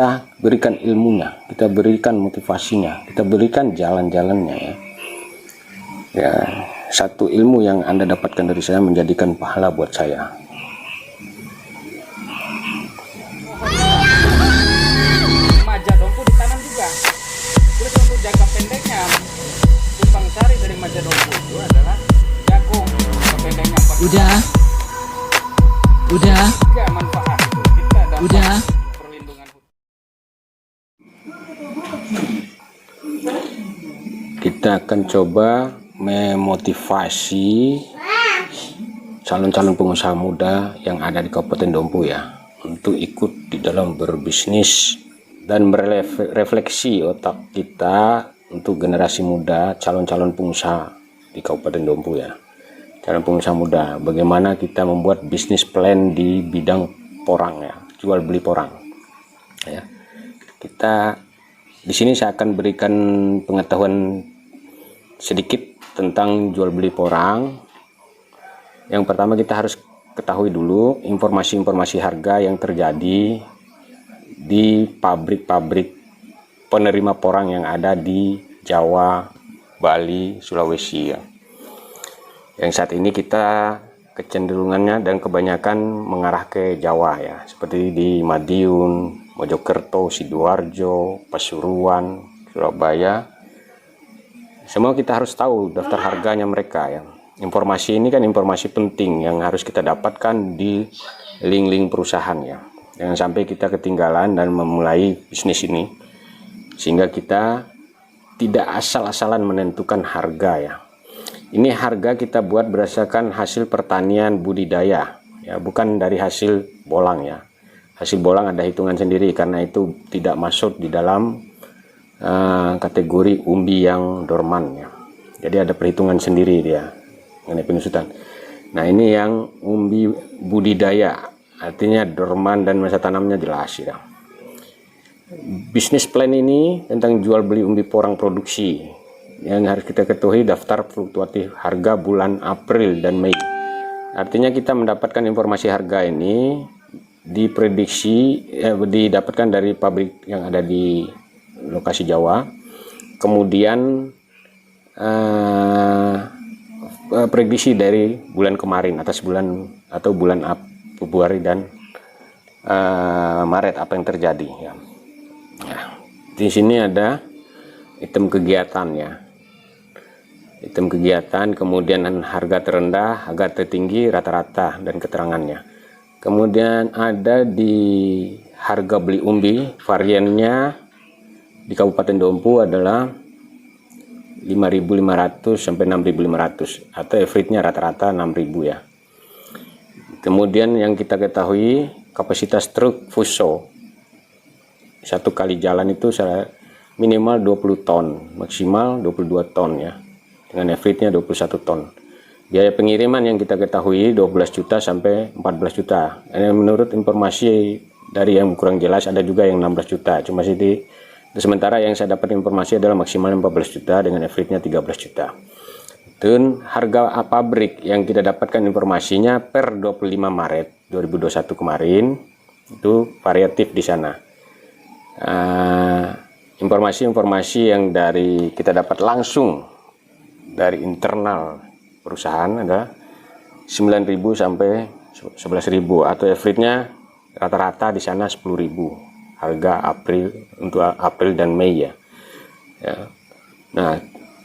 kita berikan ilmunya, kita berikan motivasinya, kita berikan jalan-jalannya ya. Ya, satu ilmu yang Anda dapatkan dari saya menjadikan pahala buat saya. Majadompu ditanam juga. Terus untuk jangka pendeknya, tumpang sari dari Majadompu itu adalah jagung. Jangka pendeknya 4 Udah. Juga manfaat itu. Kita dapat Udah. perlindungan hutan. Kita akan coba memotivasi calon-calon pengusaha muda yang ada di Kabupaten Dompu ya, untuk ikut di dalam berbisnis dan merefleksi otak kita untuk generasi muda, calon-calon pengusaha di Kabupaten Dompu ya. Calon pengusaha muda, bagaimana kita membuat bisnis plan di bidang porang ya, jual beli porang ya. Kita di sini saya akan berikan pengetahuan sedikit tentang jual beli porang. Yang pertama kita harus ketahui dulu informasi-informasi harga yang terjadi di pabrik-pabrik penerima porang yang ada di Jawa, Bali, Sulawesi ya. Yang saat ini kita kecenderungannya dan kebanyakan mengarah ke Jawa ya, seperti di Madiun, Mojokerto, Sidoarjo, Pasuruan, Surabaya. Semua kita harus tahu daftar harganya mereka ya. Informasi ini kan informasi penting yang harus kita dapatkan di link-link perusahaan ya. Jangan sampai kita ketinggalan dan memulai bisnis ini, sehingga kita tidak asal-asalan menentukan harga ya. Ini harga kita buat berdasarkan hasil pertanian budidaya ya, bukan dari hasil bolang ya. Hasil bolang ada hitungan sendiri karena itu tidak masuk di dalam kategori umbi yang dorman ya. Jadi ada perhitungan sendiri dia mengenai penyusutan. Nah, ini yang umbi budidaya, artinya dorman dan masa tanamnya jelas ya. Bisnis plan ini tentang jual beli umbi porang produksi yang harus kita ketahui daftar fluktuatif harga bulan April dan Mei. Artinya kita mendapatkan informasi harga ini diprediksi didapatkan dari pabrik yang ada di lokasi Jawa, kemudian prediksi dari bulan kemarin atas bulan atau bulan Februari dan Maret apa yang terjadi ya. Nah, di sini ada item kegiatan ya, item kegiatan, kemudian harga terendah, harga tertinggi, rata-rata dan keterangannya. Kemudian ada di harga beli umbi, variannya di Kabupaten Dompu adalah 5.500 sampai 6.500 atau average-nya rata-rata 6.000 ya. Kemudian yang kita ketahui kapasitas truk Fuso satu kali jalan itu minimal 20 ton, maksimal 22 ton ya, dengan average-nya 21 ton. Biaya pengiriman yang kita ketahui 12 juta sampai 14 juta. Ini menurut informasi dari yang kurang jelas, ada juga yang 16 juta. Cuma sementara yang saya dapat informasi adalah maksimal 14 juta dengan average-nya 13 juta. Dan harga pabrik yang kita dapatkan informasinya per 25 Maret 2021 kemarin itu variatif di sana. Informasi-informasi yang kita dapat langsung dari internal perusahaan adalah 9.000 sampai 11.000 atau average-nya rata-rata di sana 10.000. Harga untuk April dan Mei ya. Nah,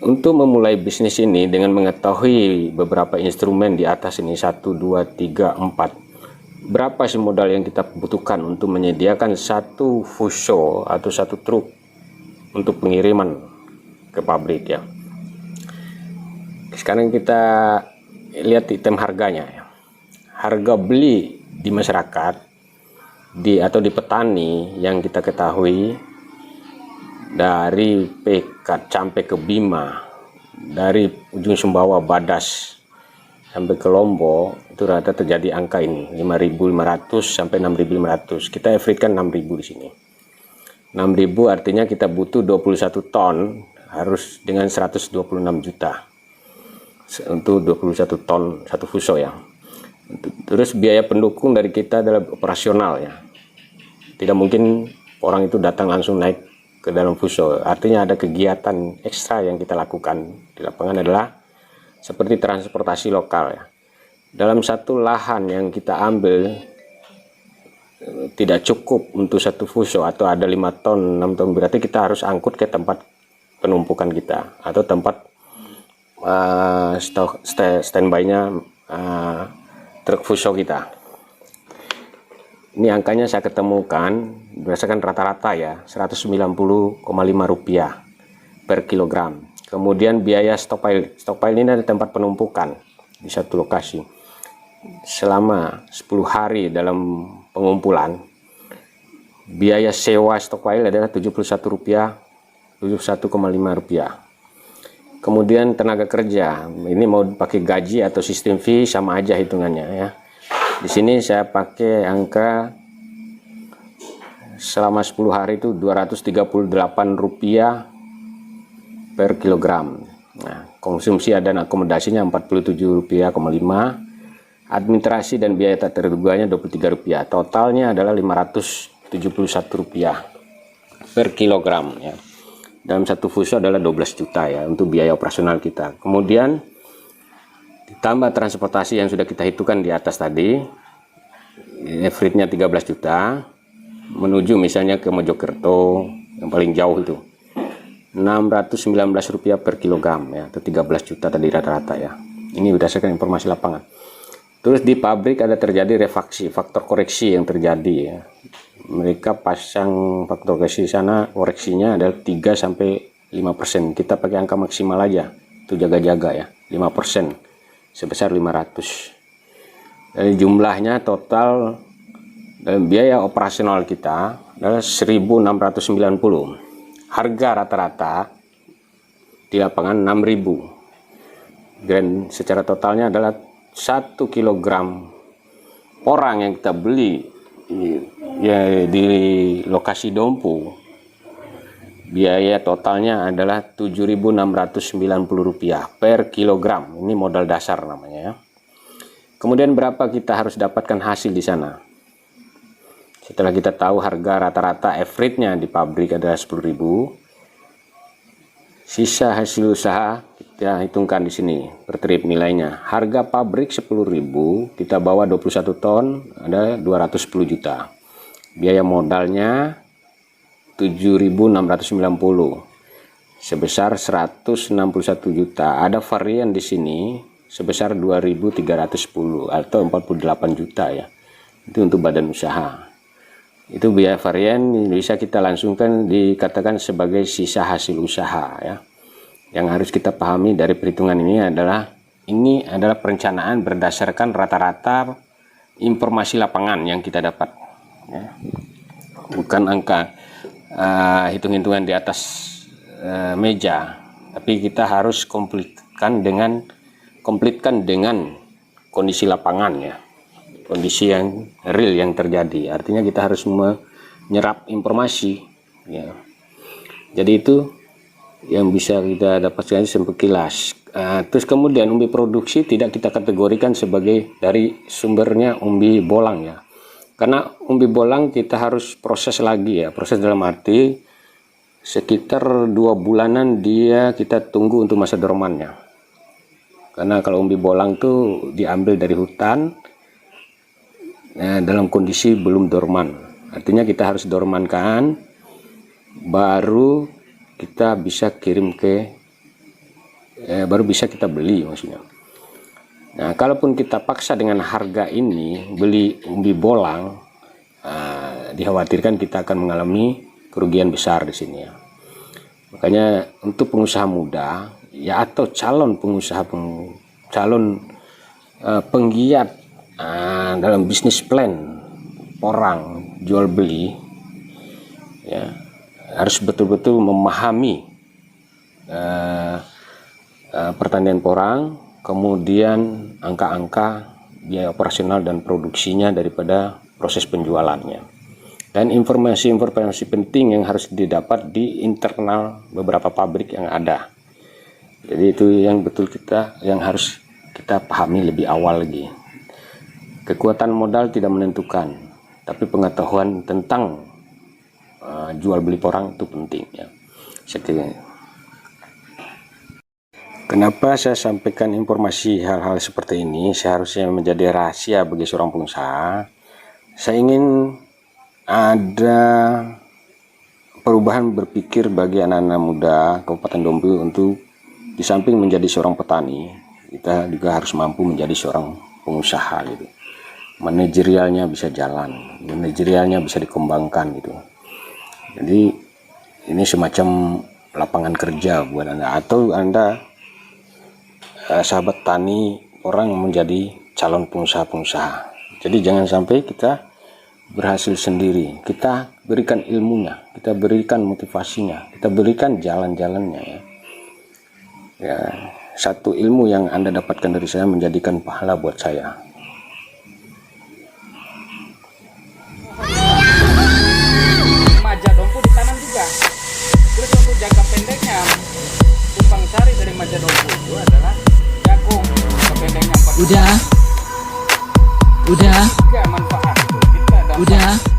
untuk memulai bisnis ini dengan mengetahui beberapa instrumen di atas ini 1, 2, 3, 4. Berapa sih modal yang kita butuhkan untuk menyediakan satu Fuso atau satu truk untuk pengiriman ke pabrik ya. Sekarang kita lihat item harganya ya. Harga beli di masyarakat atau di petani yang kita ketahui dari Pekat sampai ke Bima, dari ujung Sumbawa Badas sampai ke Lombok itu rata terjadi angka ini 5.500 sampai 6.500. Kita average kan 6.000 di sini. 6.000 artinya kita butuh 21 ton harus dengan 126 juta untuk 21 ton satu Fuso ya. Terus biaya pendukung dari kita adalah operasional ya. Tidak mungkin orang itu datang langsung naik ke dalam fuso. Artinya ada kegiatan ekstra yang kita lakukan di lapangan adalah seperti transportasi lokal ya. Dalam satu lahan yang kita ambil tidak cukup untuk satu fuso atau ada 5 ton 6 ton, berarti kita harus angkut ke tempat penumpukan kita atau tempat standby-nya truk fuso kita. Ini angkanya saya ketemukan berdasarkan rata-rata ya, Rp190,5 per kilogram. Kemudian biaya stockpile ini ada tempat penumpukan di satu lokasi. Selama 10 hari dalam pengumpulan, biaya sewa stockpile adalah Rp71,5. Kemudian tenaga kerja, ini mau pakai gaji atau sistem fee sama aja hitungannya ya. Di sini saya pakai angka selama 10 hari itu Rp238 per kilogram. Nah, konsumsi dan akomodasinya Rp47,5, administrasi dan biaya tak terduganya Rp23. Totalnya adalah Rp571 per kilogram ya. Dalam satu fuso adalah 12 juta ya untuk biaya operasional kita. Kemudian ditambah transportasi yang sudah kita hitungkan di atas tadi, average-nya 13 juta, menuju misalnya ke Mojokerto yang paling jauh itu Rp619 per kilogram ya, atau 13 juta tadi rata-rata ya. Ini berdasarkan informasi lapangan. Terus di pabrik ada terjadi refaksi, faktor koreksi yang terjadi ya. Mereka pasang faktor koreksi sana, koreksinya adalah 3-5%. Kita pakai angka maksimal aja, itu jaga-jaga ya, 5%. Sebesar 500. Dari jumlahnya total dalam biaya operasional kita adalah 1.690. Harga rata-rata di lapangan 6.000. Dan secara totalnya adalah 1 kilogram porang yang kita beli ya di lokasi Dompu. Biaya totalnya adalah Rp7.690 per kilogram. Ini modal dasar namanya ya. Kemudian berapa kita harus dapatkan hasil di sana? Setelah kita tahu harga rata-rata average-nya di pabrik adalah 10.000, sisa hasil usaha kita hitungkan di sini per trip nilainya. Harga pabrik 10.000, kita bawa 21 ton, ada 210 juta. Biaya modalnya 7.690 sebesar 161 juta. Ada varian di sini sebesar 2.310 atau 48 juta ya. Itu untuk badan usaha. Itu biaya varian bisa kita langsungkan dikatakan sebagai sisa hasil usaha ya. Yang harus kita pahami dari perhitungan ini adalah perencanaan berdasarkan rata-rata informasi lapangan yang kita dapat ya. Bukan angka hitung-hitungan di atas meja, tapi kita harus komplitkan dengan kondisi lapangan ya, kondisi yang real yang terjadi. Artinya kita harus menyerap informasi ya. Jadi itu yang bisa kita dapatkan sekilas. Terus kemudian umbi produksi tidak kita kategorikan sebagai dari sumbernya umbi bolang ya. Karena umbi bolang kita harus proses lagi ya, proses dalam arti sekitar 2 bulanan dia kita tunggu untuk masa dormannya. Karena kalau umbi bolang tuh diambil dari hutan dalam kondisi belum dorman, artinya kita harus dormankan baru kita bisa kirim baru bisa kita beli maksudnya. Nah, kalaupun kita paksa dengan harga ini beli umbi bolang, dikhawatirkan kita akan mengalami kerugian besar di sini ya. Makanya untuk pengusaha muda ya atau calon pengusaha penggiat dalam bisnis plan porang jual beli ya, harus betul-betul memahami pertanian porang, kemudian angka-angka biaya operasional dan produksinya daripada proses penjualannya, dan informasi-informasi penting yang harus didapat di internal beberapa pabrik yang ada. Jadi itu yang harus kita pahami lebih awal lagi. Kekuatan modal tidak menentukan, tapi pengetahuan tentang jual beli orang itu penting ya. Kenapa saya sampaikan informasi hal-hal seperti ini seharusnya menjadi rahasia bagi seorang pengusaha. Saya ingin ada perubahan berpikir bagi anak-anak muda Kabupaten Dompu untuk di samping menjadi seorang petani, kita juga harus mampu menjadi seorang pengusaha gitu. Manajerialnya bisa jalan, manajerialnya bisa dikembangkan gitu. Jadi ini semacam lapangan kerja buat Anda, atau Anda sahabat tani orang menjadi calon pengusaha-pengusaha. Jadi jangan sampai kita berhasil sendiri, kita berikan ilmunya, kita berikan motivasinya, kita berikan jalan-jalannya ya. Ya, satu ilmu yang Anda dapatkan dari saya menjadikan pahala buat saya. Maja dompu ditanam juga. Terus untuk jangka pendeknya, tumpang sari dari maja dompu itu adalah jagung. Jangka pendeknya 4 Udah. Tiga manfaat itu kita dapat. Udah.